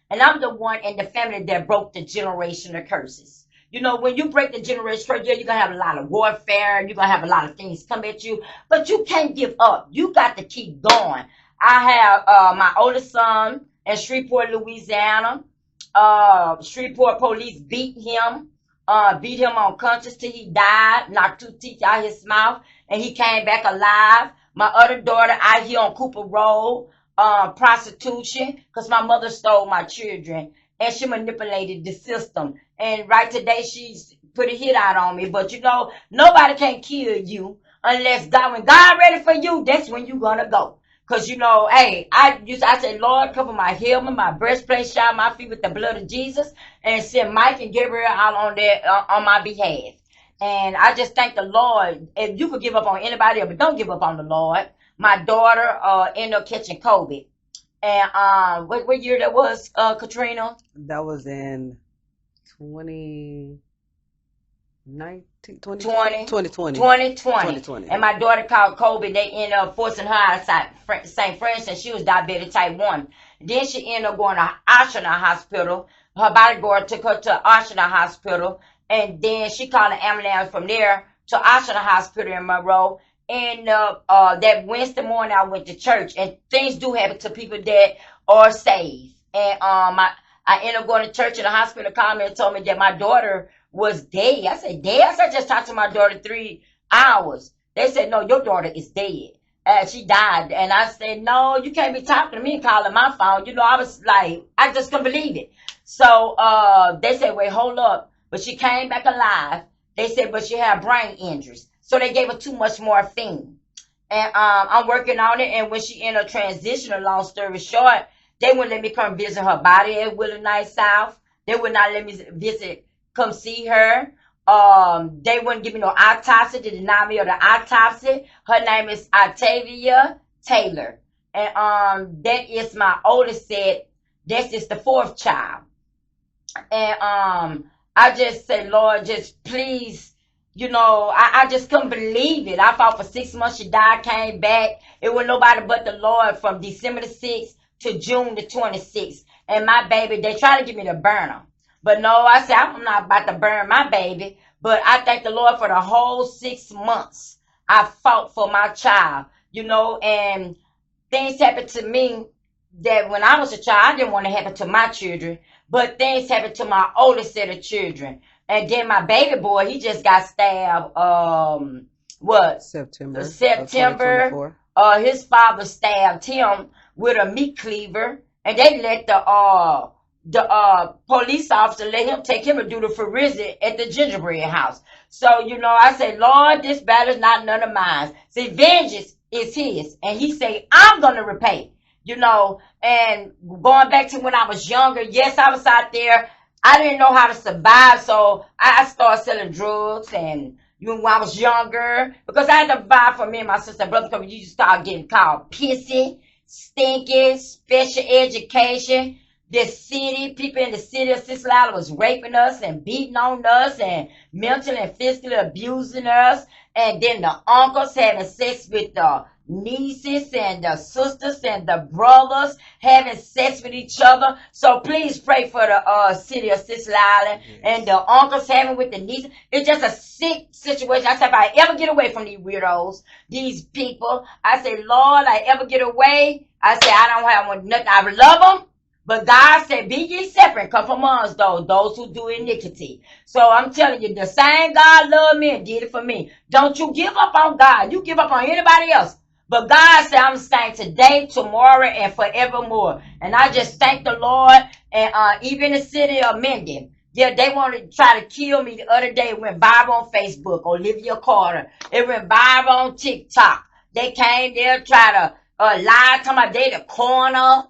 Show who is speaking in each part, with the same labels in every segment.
Speaker 1: And I'm the one in the family that broke the generational curses. You know, when you break the generational curse, yeah, you're gonna have a lot of warfare, you're gonna have a lot of things come at you, but you can't give up. You got to keep going. I have my oldest son in Shreveport, Louisiana. Shreveport police beat him unconscious till he died, knocked two teeth out his mouth, and he came back alive. My other daughter out here on Cooper Road, prostitution, because my mother stole my children and she manipulated the system. And right today she's put a hit out on me. But you know, nobody can kill you unless God, when God ready for you, that's when you gonna go. Cause you know, hey, I say, Lord, cover my helmet, my breastplate, shower my feet with the blood of Jesus, and send Mike and Gabriel out on that on my behalf. And I just thank the Lord. If you could give up on anybody else, but don't give up on the Lord. My daughter ended up catching COVID. And what year that was, Katrina?
Speaker 2: That was in 2019,
Speaker 1: 2020. And my daughter caught COVID. They ended up forcing her out of St. Francis. She was diabetic type 1. Then she ended up going to Oshner Hospital. Her bodyguard took her to Oshner Hospital. And then she called an ambulance from there to Oshner Hospital in Monroe. And that Wednesday morning, I went to church. And things do happen to people that are saved. And I ended up going to church, and the hospital called me and told me that my daughter was dead. I said, dead? I said, I just talked to my daughter 3 hours. They said, no, your daughter is dead. She died. And I said, no, you can't be talking to me and calling my phone. You know, I was like, I just couldn't believe it. So they said, wait, hold up. But she came back alive. They said, but she had brain injuries. So they gave her too much morphine. And I'm working on it. And when she ended up transitioning, long story short, they wouldn't let me come visit her body at Willow Night South. They would not let me come see her. They wouldn't give me no autopsy. They denied me of the autopsy. Her name is Octavia Taylor. And that is my oldest set. That's just the 4th child. And I just said, Lord, just please, you know, I just couldn't believe it. I fought for 6 months. She died, came back. It was nobody but the Lord from December the 6th to June the 26th. And my baby, they try to give me the burner. But no, I said, I'm not about to burn my baby. But I thank the Lord for the whole 6 months. I fought for my child, you know, and things happened to me that when I was a child, I didn't want to happen to my children. But things happened to my oldest set of children. And then my baby boy, he just got stabbed,
Speaker 2: September.
Speaker 1: His father stabbed him with a meat cleaver, and they let the police officer let him take him and do the forensic at the gingerbread house. So, you know, I say, Lord, this battle is not none of mine. See, vengeance is his. And he say, I'm going to repay. You know, and going back to when I was younger, yes, I was out there. I didn't know how to survive, so I started selling drugs. And when I was younger, because I had to buy for me and my sister and brother, because you start getting called pissy, stinky, special education. The city, people in the city of Cincinnati was raping us and beating on us and mentally and physically abusing us. And then the uncles having sex with the nieces and the sisters and the brothers having sex with each other. So please pray for the city of Cincinnati and the uncles having with the nieces. It's just a sick situation. I said, if I ever get away from these weirdos, these people, I say, Lord, I ever get away, I say, I don't have nothing. I love them. But God said, be ye separate, come from us, those who do iniquity. So I'm telling you, the same God loved me and did it for me. Don't you give up on God. You give up on anybody else. But God said, I'm staying today, tomorrow, and forevermore. And I just thank the Lord. And even the city of Minden, yeah, they wanted to try to kill me the other day. It went viral on Facebook, Olivia Carter. It went viral on TikTok. They came there, try to lie, talking about they the corner,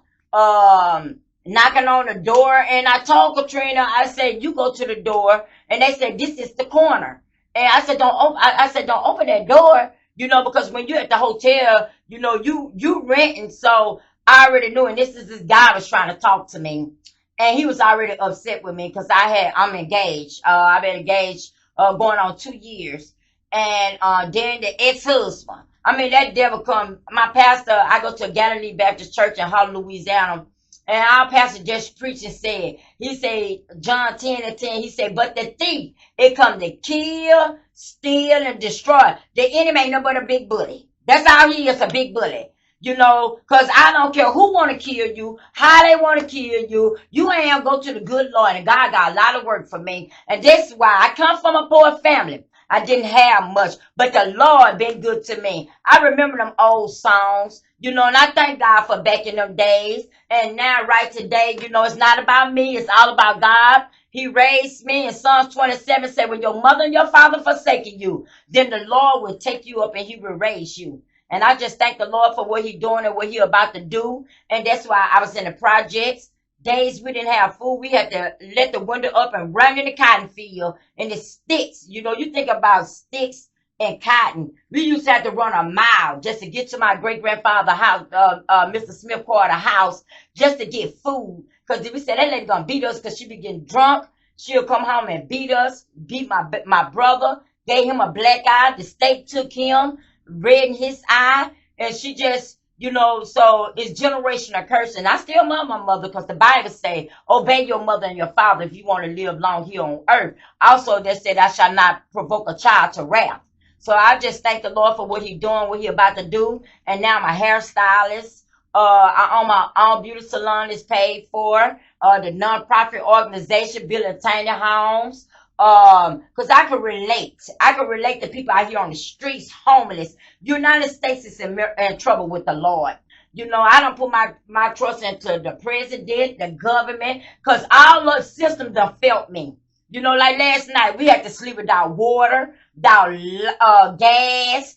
Speaker 1: knocking on the door. And I told Katrina, I said, you go to the door. And they said, this is the corner. And I said, don't open that door. You know, because when you're at the hotel, you know, you renting. So I already knew. And this guy was trying to talk to me. And he was already upset with me because I'm engaged. I've been engaged going on 2 years. And then the ex-husband. I mean, that devil come. My pastor, I go to Galilee Baptist Church in Holland, Louisiana. And our pastor just preached and said, he said, John 10:10, he said, but the thief, it come to kill, steal, and destroy. The enemy ain't no but a big bully. That's all he is, a big bully. Because I don't care who want to kill you, how they want to kill you. You ain't gonna go to the good Lord, and God got a lot of work for me. And this is why I come from a poor family. I didn't have much, but the Lord been good to me. I remember them old songs, and I thank God for back in them days. And now, right today, it's not about me. It's all about God. He raised me. In Psalms 27 said, when your mother and your father forsaken you, then the Lord will take you up and he will raise you. And I just thank the Lord for what he's doing and what he's about to do. And that's why I was in the projects. Days we didn't have food. We had to let the window up and run in the cotton field. And the sticks, you think about sticks and cotton. We used to have to run a mile just to get to my great-grandfather's house, Mr. Smith Carter's house, just to get food. Because we said that lady gonna beat us because she be getting drunk. She'll come home and beat us, beat my brother, gave him a black eye. The state took him, red in his eye, and she just, so it's generational curse. And I still love my mother because the Bible say, obey your mother and your father if you want to live long here on earth. Also, they said, I shall not provoke a child to wrath. So I just thank the Lord for what he's doing, what he about to do. And now I'm a hairstylist. I own my own beauty salon is paid for. The nonprofit organization building tiny homes. Because I can relate. I can relate to people out here on the streets, homeless. United States is in trouble with the Lord. I don't put my trust into the president, the government, because all the systems done felt me. Like last night, we had to sleep without water, without gas.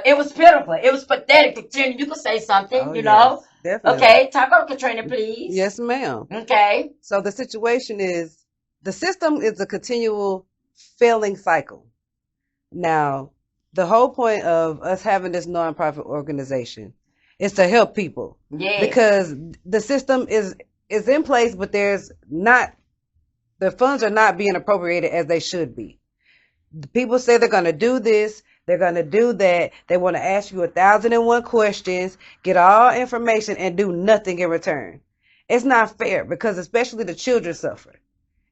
Speaker 1: It was pitiful. It was pathetic. Katrina, you could say something,
Speaker 2: Yes, definitely.
Speaker 1: Okay, talk over, Katrina, please.
Speaker 2: Yes, ma'am.
Speaker 1: Okay.
Speaker 2: So the situation is, the system is a continual failing cycle. Now, the whole point of us having this nonprofit organization is to help people.
Speaker 1: Yes.
Speaker 2: Because the system is in place, but the funds are not being appropriated as they should be. The people say they're going to do this, they're going to do that. They want to ask you 1,001 questions, get all information, and do nothing in return. It's not fair because especially the children suffer.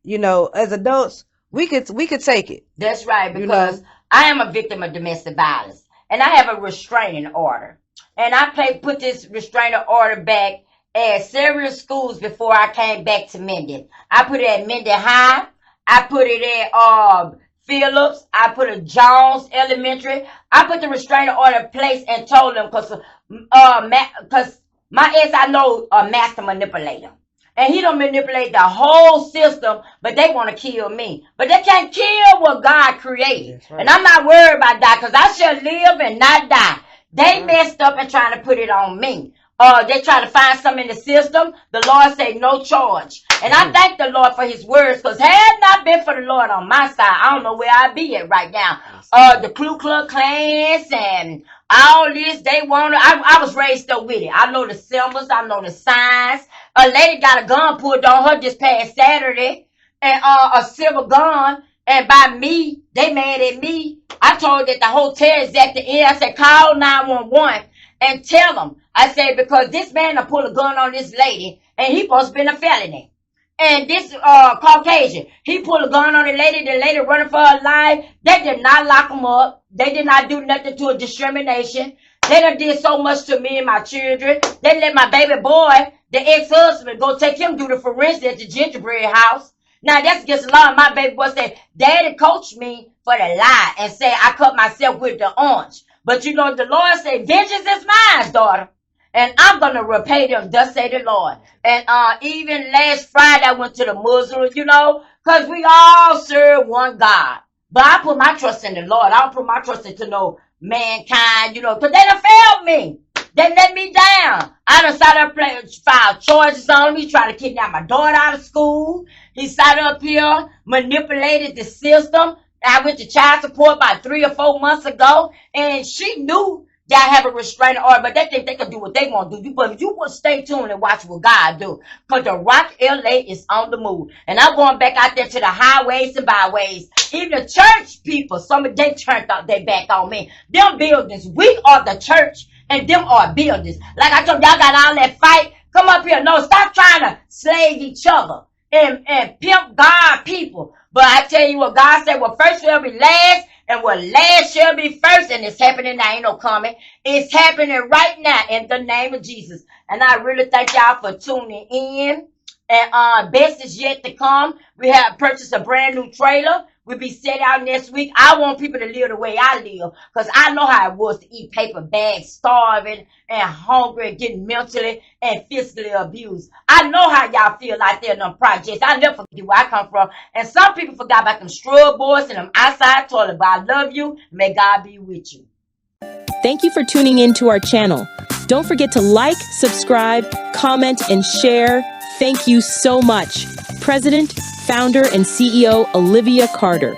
Speaker 2: As adults, we could take it.
Speaker 1: That's right, because I am a victim of domestic violence, and I have a restraining order. And I put this restraining order back at several schools before I came back to Minden. I put it at Minden High. I put it at Phillips. I put it at Jones Elementary. I put the restraining order in place and told them because my ex I know a master manipulator. And he don't manipulate the whole system, but they want to kill me. But they can't kill what God created. Right. And I'm not worried about that because I shall live and not die. They messed up and trying to put it on me. They try to find something in the system. The Lord said no charge. And I thank the Lord for his words because had it not been for the Lord on my side, I don't know where I'd be at right now. The Ku Klux Klans and all this, they want to. I was raised up with it. I know the symbols. I know the signs. A lady got a gun pulled on her this past Saturday, and a silver gun. And by me, they mad at me. I told that the hotel is at the end. I said, call 911 and tell them. I said, because this man done pulled a gun on this lady, and he supposed to be in a felony. And this Caucasian, he pulled a gun on the lady running for her life. They did not lock him up. They did not do nothing to a discrimination. They done did so much to me and my children. They let my baby boy, the ex-husband, go take him do the forensic at the gingerbread house. Now that's against the law. My baby boy said, Daddy coached me for the lie and said I cut myself with the orange. But the Lord said, vengeance is mine, daughter. And I'm going to repay them, thus say the Lord. And even last Friday, I went to the Muslims, because we all serve one God. But I put my trust in the Lord. I don't put my trust into no mankind, because they done failed me. They let me down. I done sat up filed charges on me, trying to kidnap my daughter out of school. He sat up here, manipulated the system. I went to child support about 3 or 4 months ago, and she knew that I have a restraining order, but they think they can do what they want to do. But you will stay tuned and watch what God do, because the Rock LA is on the move. And I'm going back out there to the highways and byways. Even the church people, some of them turned out their back on me. Them buildings, we are the church, and them are buildings. Like I told y'all got all that fight. Come up here. No, stop trying to slave each other and pimp God people. But I tell you what, God said, what first shall be last, and what last shall be first, and it's happening now. Ain't no coming. It's happening right now in the name of Jesus. And I really thank y'all for tuning in. And best is yet to come. We have purchased a brand new trailer. We'll be set out next week. I want people to live the way I live, because I know how it was to eat paper bags, starving and hungry, getting mentally and physically abused. I know how y'all feel like there in them projects. I never forget where I come from. And some people forgot about them scrub boys and them outside toilet. But I love you. May God be with you.
Speaker 3: Thank you for tuning in to our channel. Don't forget to like, subscribe, comment, and share. Thank you so much. President, Founder, and CEO Olivia Carter.